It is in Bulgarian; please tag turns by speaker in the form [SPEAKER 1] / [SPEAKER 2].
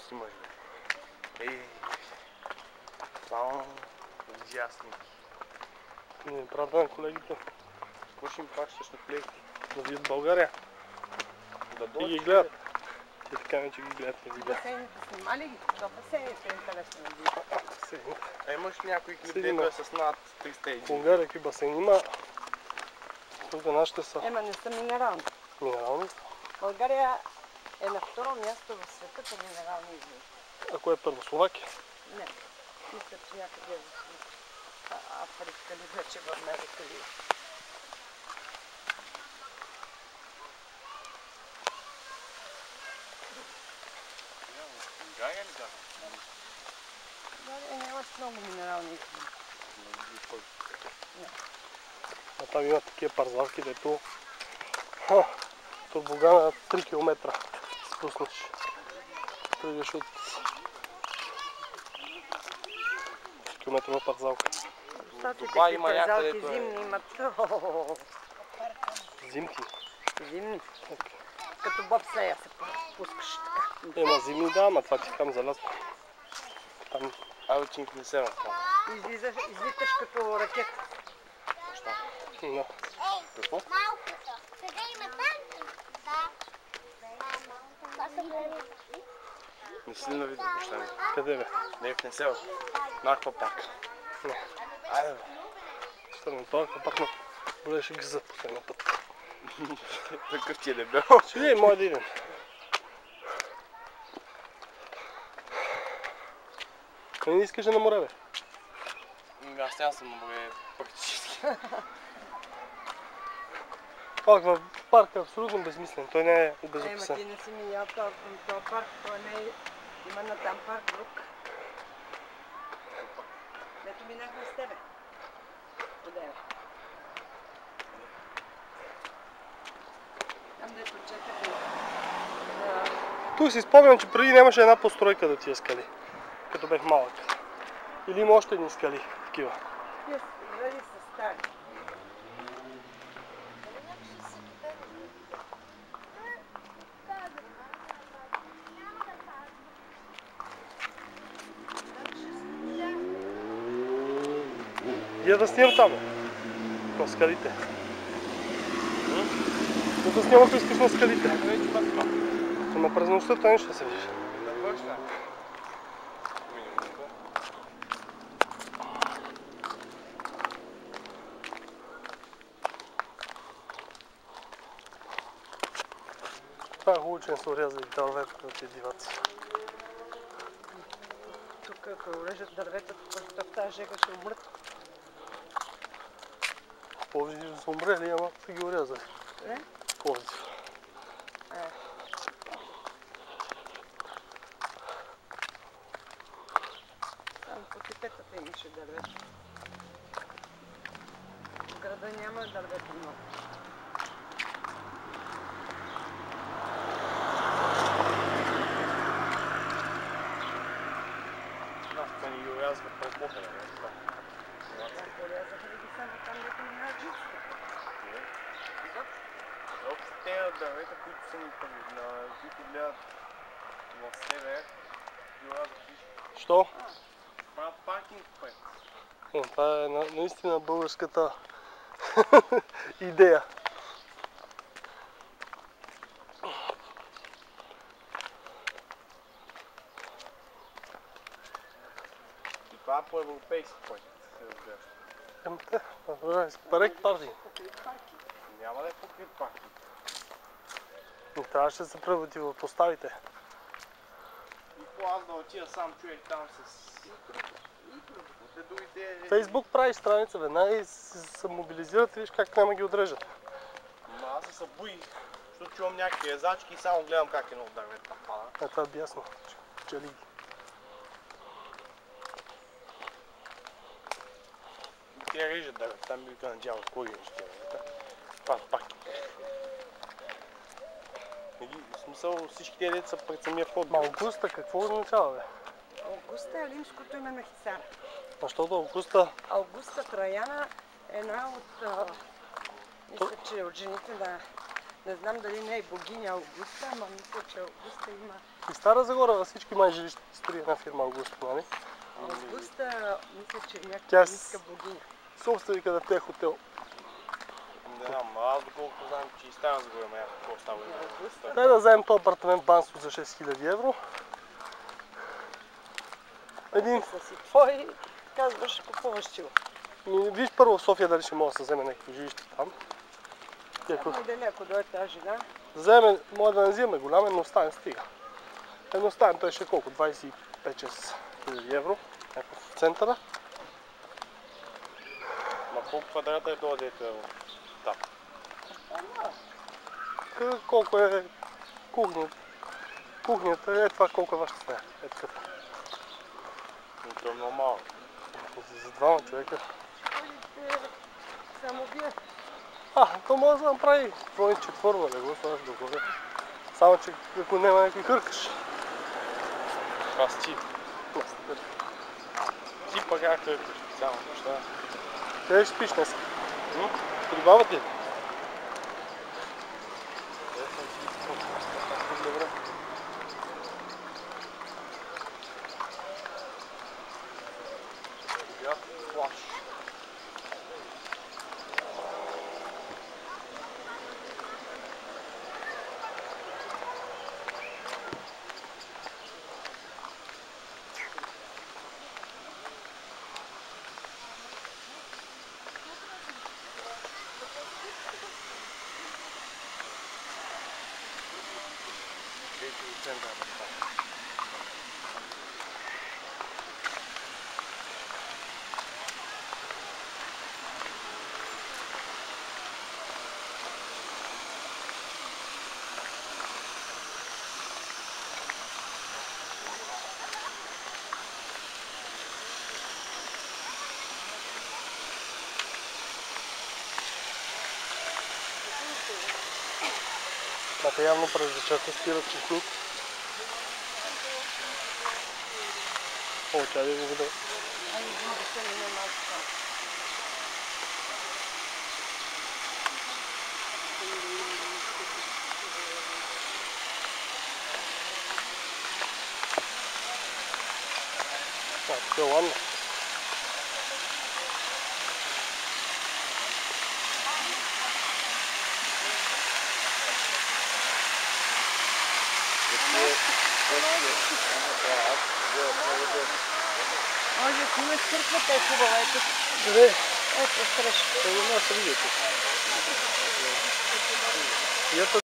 [SPEAKER 1] снимаш, бе? Ей, само ясни.
[SPEAKER 2] Не правда на колегите.
[SPEAKER 1] Какво ще им пращаш на колегите?
[SPEAKER 2] Да видят България.
[SPEAKER 1] Да
[SPEAKER 2] И ги
[SPEAKER 1] дойдат.
[SPEAKER 2] гледат. Те така не, че ги гледат, не ги гледат.
[SPEAKER 3] Басейните снимали ги? До басейните е интересно да видят.
[SPEAKER 1] А имаш някой клип,
[SPEAKER 2] Седи
[SPEAKER 1] дето
[SPEAKER 2] на-
[SPEAKER 1] е с над 300
[SPEAKER 2] В Унгария какви басейни има. Тук нашите са
[SPEAKER 3] Ема не са минерални.
[SPEAKER 2] минерални.
[SPEAKER 3] България е на второ място в света по минерални извори.
[SPEAKER 2] А кое е първо? Словакия?
[SPEAKER 3] Не, мисля, че някъде е в Африка ли вече, в Америка ли.
[SPEAKER 1] Унгария ли да?
[SPEAKER 3] България нямаш много минерални извори.
[SPEAKER 2] А там има такива парзалки, дето турбога на 3 км спуснеш. Тръгваш от 3 км парзалка.
[SPEAKER 3] Статите
[SPEAKER 1] Това
[SPEAKER 3] при
[SPEAKER 1] има
[SPEAKER 3] парзалки
[SPEAKER 1] някъдето е.
[SPEAKER 3] зимни имат.
[SPEAKER 2] Зимки.
[SPEAKER 3] Зимни. Като бобслея се пускаш така.
[SPEAKER 2] Ема зимни да, ама това ти кам за лято. Там
[SPEAKER 1] Абе, че не се разкам.
[SPEAKER 3] Излиташ като ракета.
[SPEAKER 1] Защо?
[SPEAKER 2] да.
[SPEAKER 1] Какво?
[SPEAKER 4] Малкото. Сега има танки. Да. Това са големи.
[SPEAKER 1] Не си ли на видео, баща ми?
[SPEAKER 2] Къде бе?
[SPEAKER 1] Не, в Несел. На аквапарк.
[SPEAKER 2] Не.
[SPEAKER 1] Айде, бе.
[SPEAKER 2] Ще на това пак болеше ги за последния път.
[SPEAKER 1] Такъв ти е дебел.
[SPEAKER 2] Ще видим мой да идем. Не искаш на море, бе?
[SPEAKER 1] Аз няма съм на море практически.
[SPEAKER 2] Пак в парка е абсолютно безмислен. Той не е
[SPEAKER 3] Ема
[SPEAKER 2] обезопасен.
[SPEAKER 3] ти не си минял този парк, той не е... Има на там парк друг. Дето минахме с тебе. Одеве. Там дето четахме.
[SPEAKER 2] Тук си спомням, че преди нямаше една постройка до тия скали. Като бех малък. Или има още едни скали такива.
[SPEAKER 3] Тия сгради са стари.
[SPEAKER 2] Я да снимам там, на скалите. Да снимам, ако искаш на скалите. Ама през нощта това не ще се вижда.
[SPEAKER 1] Да вършна.
[SPEAKER 2] Това е хубаво, че не са урязали дърветата от тези диваци.
[SPEAKER 3] Тук ако режат дърветата, в тази жега ще умрат.
[SPEAKER 2] Пловдив да са умрели, ама са ги урязали.
[SPEAKER 3] Не?
[SPEAKER 2] Пловдив.
[SPEAKER 3] Там по тепетата имаше дървета. В града няма дървета много.
[SPEAKER 1] Това ни ги урязват през бока, не?
[SPEAKER 3] Порязаха ли ги само там, дето минават жиците?
[SPEAKER 1] Те дървета, които са ни които гледат в север, ги урязват.
[SPEAKER 2] Що?
[SPEAKER 1] Правят паркинг път.
[SPEAKER 2] Това е наистина българската идея.
[SPEAKER 1] И това е по-европейски път.
[SPEAKER 2] Парек парти.
[SPEAKER 1] Няма да е покрит паркинг.
[SPEAKER 2] Трябваше да се противопоставите.
[SPEAKER 1] И по аз да отида сам човек там с... Те дойде...
[SPEAKER 2] Фейсбук прави страница веднага и се мобилизират и виж как няма ги отрежат.
[SPEAKER 1] Аз се събуих, защото чувам някакви езачки и само гледам как едно дървет там пада.
[SPEAKER 2] Това е ясно. Чели ги.
[SPEAKER 1] И те режат дървет, там ми вика надява, кой режат тия дървета. Това е паркинг. В смисъл всички тези деца са пред самия вход.
[SPEAKER 2] Аугуста какво означава, бе?
[SPEAKER 3] Аугуста е римското име на Хисара.
[SPEAKER 2] Защото Аугуста...
[SPEAKER 3] Аугуста Траяна е една от... мисля, че от жените на Не знам дали не е богиня Августа, ама мисля, че Августа има...
[SPEAKER 2] И Стара Загора във всички май жилища строи една фирма Августа, нали?
[SPEAKER 3] Августа, мисля, че е
[SPEAKER 2] Тя
[SPEAKER 3] някаква ниска богиня.
[SPEAKER 2] собственика на тези хотел.
[SPEAKER 1] Не знам, аз доколкото знам, че и Стара Загора има някакво става.
[SPEAKER 3] Августа?
[SPEAKER 2] Дай да вземем този апартамент Банско за 6000 евро. Един...
[SPEAKER 3] Са си твои, казваш, купуваш си го.
[SPEAKER 2] Виж първо в София дали ще може да се вземе някакво жилище там.
[SPEAKER 3] Само дали ако дойде тази жена,
[SPEAKER 2] Вземе, може да не вземе голям, едностаен стига. Едностаен той ще е колко? 25-6 хиляди евро. Някакво в центъра.
[SPEAKER 1] Ма колко квадрата е това дето е там?
[SPEAKER 2] Колко е кухнята? Кухнята е това колко е вашата стая. Ето като.
[SPEAKER 1] Но това е много малко.
[SPEAKER 2] За двама човека.
[SPEAKER 3] ходите само вие.
[SPEAKER 2] То може да направи двойни четворно, да го сложиш догоре. Само че ако няма някой хъркаш.
[SPEAKER 1] Аз ти. Ти пък както е специално неща.
[SPEAKER 2] Къде ще спиш днес? При баба ти? Добре.
[SPEAKER 1] Плаш.
[SPEAKER 2] Така явно през вечерта спират чехлук. О, чай да го видя.
[SPEAKER 3] Ай, да се не малко там.
[SPEAKER 2] Това е ладно.
[SPEAKER 3] Може, ако има църквата е хубава, ето.
[SPEAKER 2] Къде?
[SPEAKER 3] Ето, срещу.
[SPEAKER 2] Няма да се видите. И ето